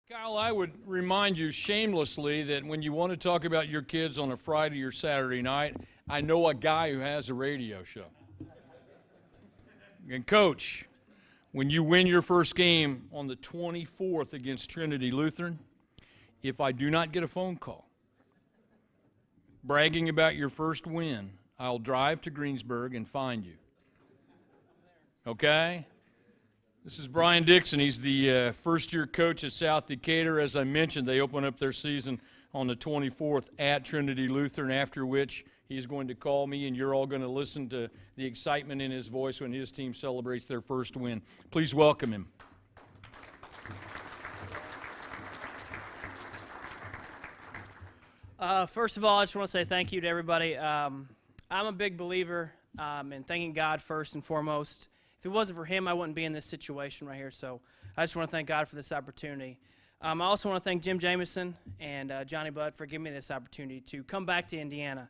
Kyle, I would remind you shamelessly that when you want to talk about your kids on a Friday or Saturday night, I know a guy who has a radio show. And Coach, when you win your first game on the 24th against Trinity Lutheran, if I do not get a phone call bragging about your first win, I'll drive to Greensburg and find you. Okay? This is Bryan Dixon. He's the first-year coach at South Decatur. As I mentioned, they open up their season on the 24th at Trinity Lutheran, after which he's going to call me, and you're all going to listen to the excitement in his voice when his team celebrates their first win. Please welcome him. First of all, I just want to say thank you to everybody. I'm a big believer in thanking God first and foremost. If it wasn't for him, I wouldn't be in this situation right here, so I just want to thank God for this opportunity. I also want to thank Jim Jameson and Johnny Budd for giving me this opportunity to come back to Indiana.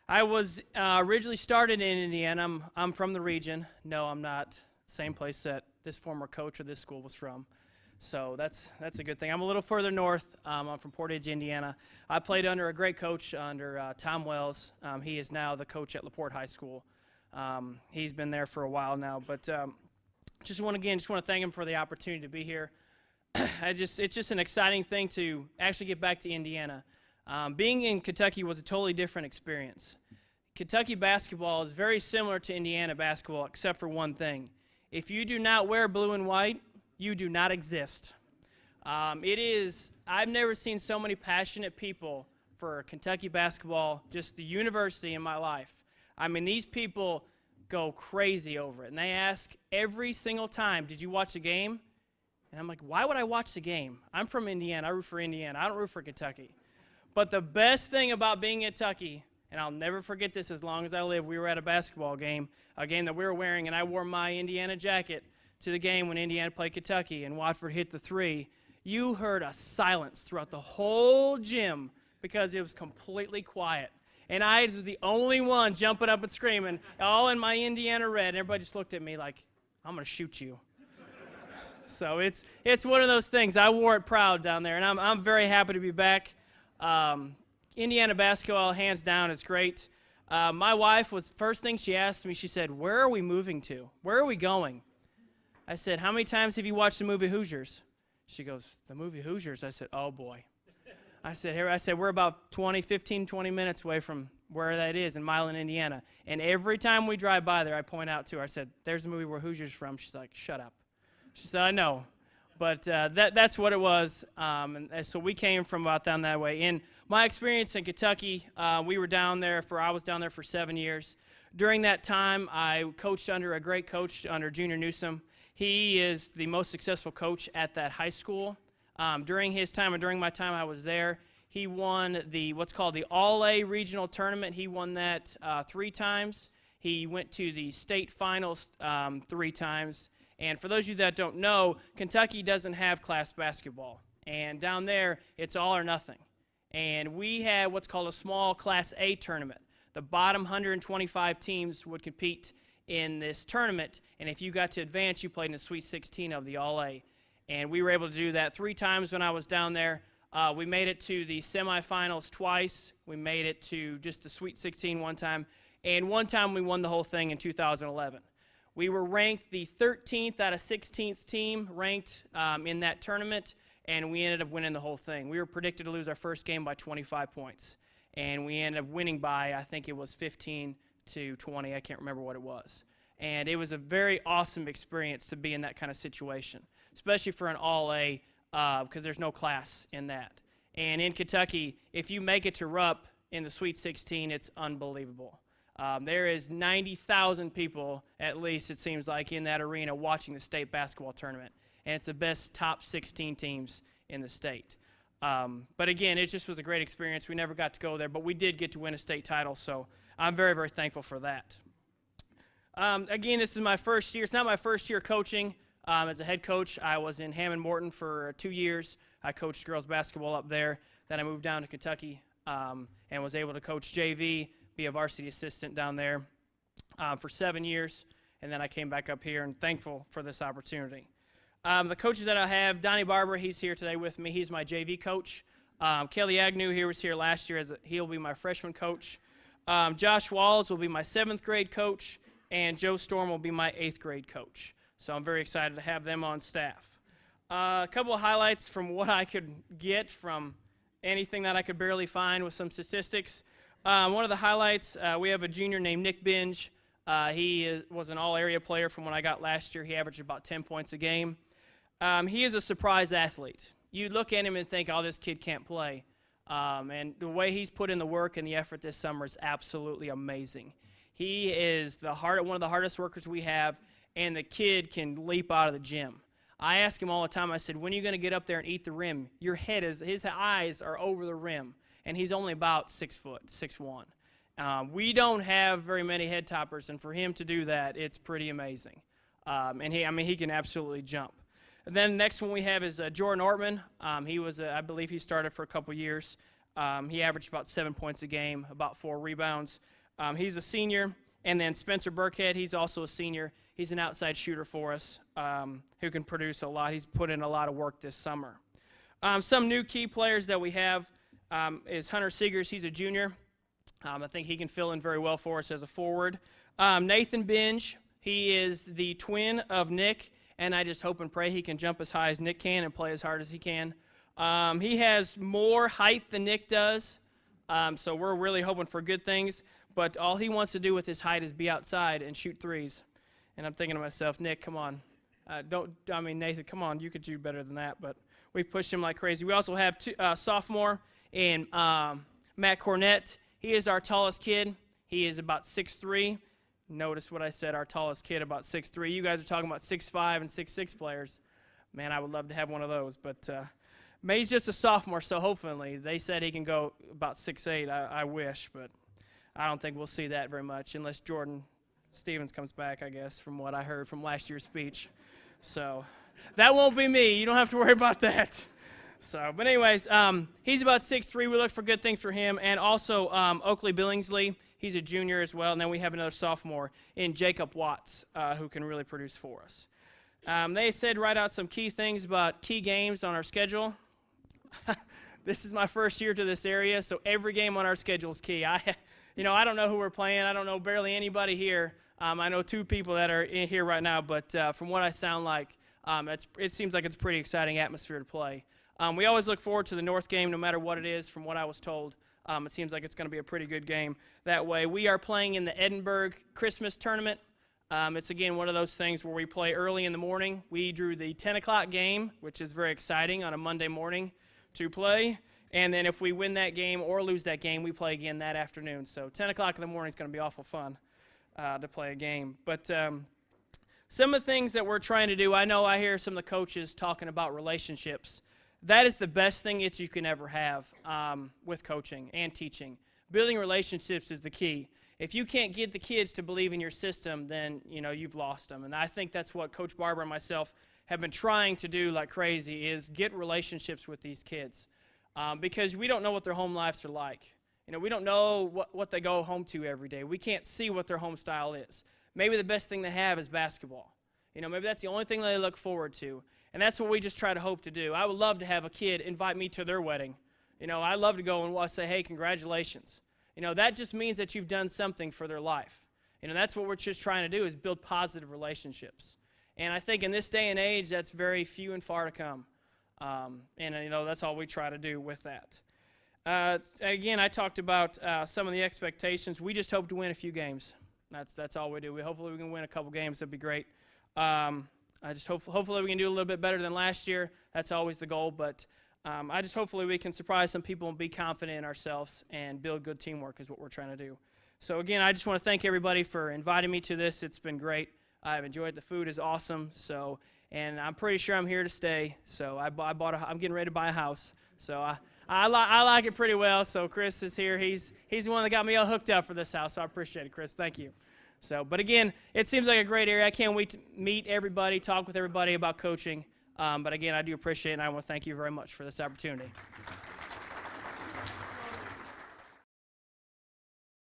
I was originally started in Indiana. I'm from the region. No, I'm not. Same place that this former coach of this school was from. So that's a good thing. I'm a little further north. I'm from Portage, Indiana. I played under a great coach under Tom Wells. He is now the coach at LaPorte High School. He's been there for a while now, but just want to thank him for the opportunity to be here. It's just an exciting thing to actually get back to Indiana. Being in Kentucky was a totally different experience. Kentucky basketball is very similar to Indiana basketball, except for one thing. If you do not wear blue and white, you do not exist. I've never seen so many passionate people for Kentucky basketball, just the university, in my life. I mean, these people go crazy over it, and they ask every single time, did you watch the game? And I'm like, why would I watch the game? I'm from Indiana. I root for Indiana. I don't root for Kentucky. But the best thing about being in Kentucky, and I'll never forget this as long as I live, we were at a basketball game, a game that we were wearing, and I wore my Indiana jacket to the game when Indiana played Kentucky, and Watford hit the three. You heard a silence throughout the whole gym because it was completely quiet. And I was the only one jumping up and screaming, all in my Indiana red. And everybody just looked at me like, I'm going to shoot you. So it's one of those things. I wore it proud down there, and I'm very happy to be back. Indiana basketball, hands down, is great. My wife first thing she asked me, she said, where are we moving to? Where are we going? I said, how many times have you watched the movie Hoosiers? She goes, the movie Hoosiers? I said, oh, boy. I said, we're about 20 minutes away from where that is in Milan, Indiana. And every time we drive by there, I point out to her, I said, there's a movie where Hoosiers from. She's like, shut up. She said, I know. But that's what it was. And so we came from about down that way. In my experience in Kentucky, I was down there for 7 years. During that time, I coached under a great coach under Junior Newsom. He is the most successful coach at that high school. During his time and during my time I was there, he won what's called the All-A regional tournament. He won that 3 times. He went to the state finals 3 times. And for those of you that don't know, Kentucky doesn't have class basketball. And down there, it's all or nothing. And we had what's called a small Class A tournament. The bottom 125 teams would compete in this tournament. And if you got to advance, you played in the Sweet 16 of the All-A. And we were able to do that 3 times when I was down there. We made it to the semifinals twice. We made it to just the Sweet 16 one time. And one time we won the whole thing in 2011. We were ranked the 13th out of 16th team ranked in that tournament, and we ended up winning the whole thing. We were predicted to lose our first game by 25 points. And we ended up winning by, I think it was 15 to 20. I can't remember what it was. And it was a very awesome experience to be in that kind of situation, especially for an All-A, because there's no class in that. And in Kentucky, if you make it to Rupp in the Sweet 16, it's unbelievable. There is 90,000 people, at least it seems like, in that arena watching the state basketball tournament. And it's the best top 16 teams in the state. But again, it just was a great experience. We never got to go there, but we did get to win a state title, so I'm very, very thankful for that. Again, this is my first year. It's not my first year coaching as a head coach. I was in Hammond Morton for 2 years. I coached girls basketball up there. Then I moved down to Kentucky and was able to coach JV, be a varsity assistant down there for 7 years. And then I came back up here and thankful for this opportunity. The coaches that I have, Donnie Barber, he's here today with me. He's my JV coach. Kelly Agnew was here last year. He'll be my freshman coach. Josh Walls will be my 7th grade coach, and Joe Storm will be my 8th grade coach. So I'm very excited to have them on staff. A couple of highlights from what I could get from anything that I could barely find with some statistics. One of the highlights, we have a junior named Nick Binge. He was an all-area player from when I got last year. He averaged about 10 points a game. He is a surprise athlete. You look at him and think, oh, this kid can't play. And the way he's put in the work and the effort this summer is absolutely amazing. He is one of the hardest workers we have, and the kid can leap out of the gym. I ask him all the time, I said, when are you going to get up there and eat the rim? His eyes are over the rim, and he's only about 6 foot, 6'1". We don't have very many head toppers, and for him to do that, it's pretty amazing. And he can absolutely jump. And then the next one we have is Jordan Ortman. I believe he started for a couple years. He averaged about 7 points a game, about 4 rebounds. He's a senior. And then Spencer Burkhead, he's also a senior. He's an outside shooter for us who can produce a lot. He's put in a lot of work this summer. Some new key players that we have is Hunter Seegers. He's a junior. I think he can fill in very well for us as a forward. Nathan Binge, he is the twin of Nick, and I just hope and pray he can jump as high as Nick can and play as hard as he can. He has more height than Nick does, so we're really hoping for good things. But all he wants to do with his height is be outside and shoot threes. And I'm thinking to myself, Nick, come on. Nathan, come on. You could do better than that. But we pushed him like crazy. We also have sophomore in Matt Cornett. He is our tallest kid. He is about 6'3". Notice what I said, our tallest kid, about 6'3". You guys are talking about 6'5" and 6'6" players. Man, I would love to have one of those. But he's just a sophomore, so hopefully. They said he can go about 6'8". I wish, but I don't think we'll see that very much unless Jordan Stevens comes back, I guess, from what I heard from last year's speech. So that won't be me. You don't have to worry about that. So, but anyways, he's about 6'3". We look for good things for him. And also Oakley Billingsley, he's a junior as well. And then we have another sophomore in Jacob Watts who can really produce for us. They said write out some key things about key games on our schedule. This is my first year to this area, so every game on our schedule is key. I don't know who we're playing. I don't know barely anybody here. I know 2 people that are in here right now, but from what I sound like, it seems like it's a pretty exciting atmosphere to play. We always look forward to the North game no matter what it is, from what I was told. It seems like it's going to be a pretty good game that way. We are playing in the Edinburgh Christmas tournament. It's, again, one of those things where we play early in the morning. We drew the 10 o'clock game, which is very exciting on a Monday morning to play. And then if we win that game or lose that game, we play again that afternoon. So 10 o'clock in the morning is going to be awful fun to play a game. But some of the things that we're trying to do, I hear some of the coaches talking about relationships. That is the best thing that you can ever have with coaching and teaching. Building relationships is the key. If you can't get the kids to believe in your system, then you've lost them. And I think that's what Coach Barber and myself have been trying to do like crazy, is get relationships with these kids. Because we don't know what their home lives are like. We don't know what they go home to every day. We can't see what their home style is. Maybe the best thing they have is basketball. Maybe that's the only thing they look forward to. And that's what we just try to hope to do. I would love to have a kid invite me to their wedding. I love to go and say, hey, congratulations. That just means that you've done something for their life. That's what we're just trying to do, is build positive relationships. And I think in this day and age, that's very few and far to come. That's all we try to do with that. Again, I talked about some of the expectations. We just hope to win a few games. That's all we do. Hopefully we can win a couple games. That'd be great. I just hopefully we can do a little bit better than last year. That's always the goal. But I just hopefully we can surprise some people and be confident in ourselves and build good teamwork is what we're trying to do. So again, I just want to thank everybody for inviting me to this. It's been great. I've enjoyed it. The food is awesome. And I'm pretty sure I'm here to stay. So I'm getting ready to buy a house. So I like it pretty well. So Chris is here. He's the one that got me all hooked up for this house. So I appreciate it, Chris. Thank you. But again, it seems like a great area. I can't wait to meet everybody, talk with everybody about coaching. But again, I do appreciate it, and I want to thank you very much for this opportunity.